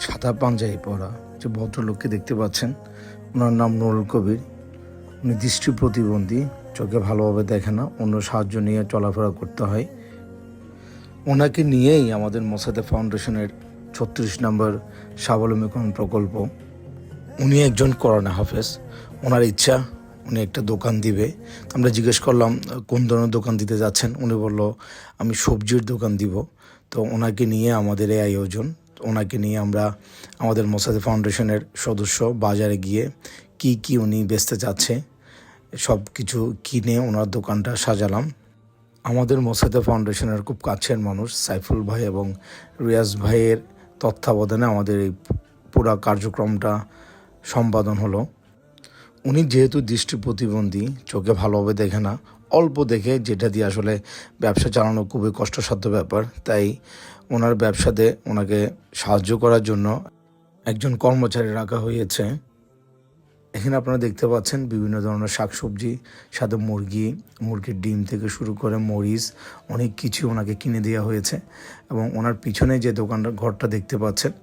সাদা পাঞ্জাবি পরা যে ভদ্রলোককে দেখতে পাচ্ছেন, ওনার নাম নুরুল কবির। উনি দৃষ্টি প্রতিবন্ধী, চোখে ভালোভাবে দেখে না, অন্য সাহায্য নিয়ে চলাফেরা করতে হয়। ওনাকে নিয়েই আমাদের মোসাদ্দেক ফাউন্ডেশনের 36 নম্বর স্বাবলম্বীকরণ প্রকল্প। উনি একজন কোরআন হাফেজ। ওনার ইচ্ছা উনি একটা দোকান দিবে। আমরা জিজ্ঞেস করলাম কোন ধরনের দোকান দিতে যাচ্ছেন। উনি বলল আমি সবজির দোকান দিব। তো ওনাকে নিয়ে আমাদের এই আয়োজন। ওনাকে নিয়ে আমরা আমাদের মোসাদ্দেক ফাউন্ডেশনের সদস্য বাজারে গিয়ে কি উনি বেচতে চাচ্ছে সব কিছু কিনে ওনার দোকানটা সাজালাম। আমাদের মোসাদ্দেক ফাউন্ডেশনের খুব কাছের মানুষ সাইফুল ভাই এবং রিয়াজ ভাইয়ের তত্ত্বাবধানে আমাদের এই পুরো কার্যক্রমটা সম্পাদন হলো। উনি যেহেতু দৃষ্টি প্রতিবন্ধী, চোখে ভালোভাবে দেখে না, অল্প দেখে, যেটা দিয়ে আসলে ব্যবসা চালানো খুবই কষ্টসাধ্য ব্যাপার। তাই ওনার ব্যবসাতে ওনাকে সাহায্য করার জন্য একজন কর্মচারী রাখা হয়েছে। এখানে আপনারা দেখতে পাচ্ছেন বিভিন্ন ধরনের শাকসবজি, সাথে মুরগির ডিম থেকে শুরু করে মরিচ, অনেক কিছু ওনাকে কিনে দেওয়া হয়েছে। এবং ওনার পিছনে যে দোকানটা ঘরটা দেখতে পাচ্ছেন,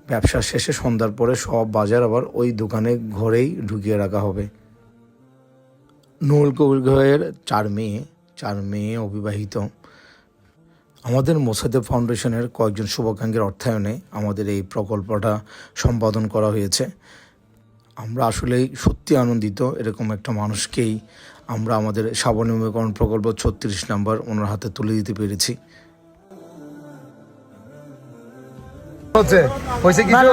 ব্যবসা শেষে সন্ধ্যার পরে সব বাজার আবার ওই দোকানে ঘরেই ঢুকিয়ে রাখা হবে। নুরুল কবির ভাইয়ের 4 মেয়ে অবিবাহিত। আমাদের মোসাদ্দেক ফাউন্ডেশনের কয়েকজন শুভাকাঙ্ক্ষীর অর্থায়নে আমাদের এই প্রকল্পটা সম্পাদন করা হয়েছে। আমরা আসলেই সত্যি আনন্দিত, এরকম একটা মানুষকেই আমরা আমাদের স্বাবলম্বীকরণ প্রকল্প 36 নম্বর ওনার হাতে তুলে দিতে পেরেছি। হয়েছে কিছু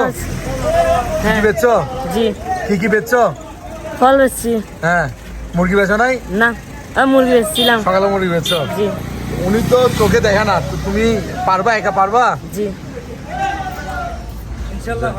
কি বেচছো? জি। কি বেচছো? ফল বেচছি। হ্যাঁ, মুরগি বেচো নাই? না, আমি মুরগি বেচছিলাম। সকালে মুরগি বেচছো? জি। উনি তো চোখে দেখা না, তো তুমি পারবা, একা পারবা? জি। ইনশাআল্লাহ।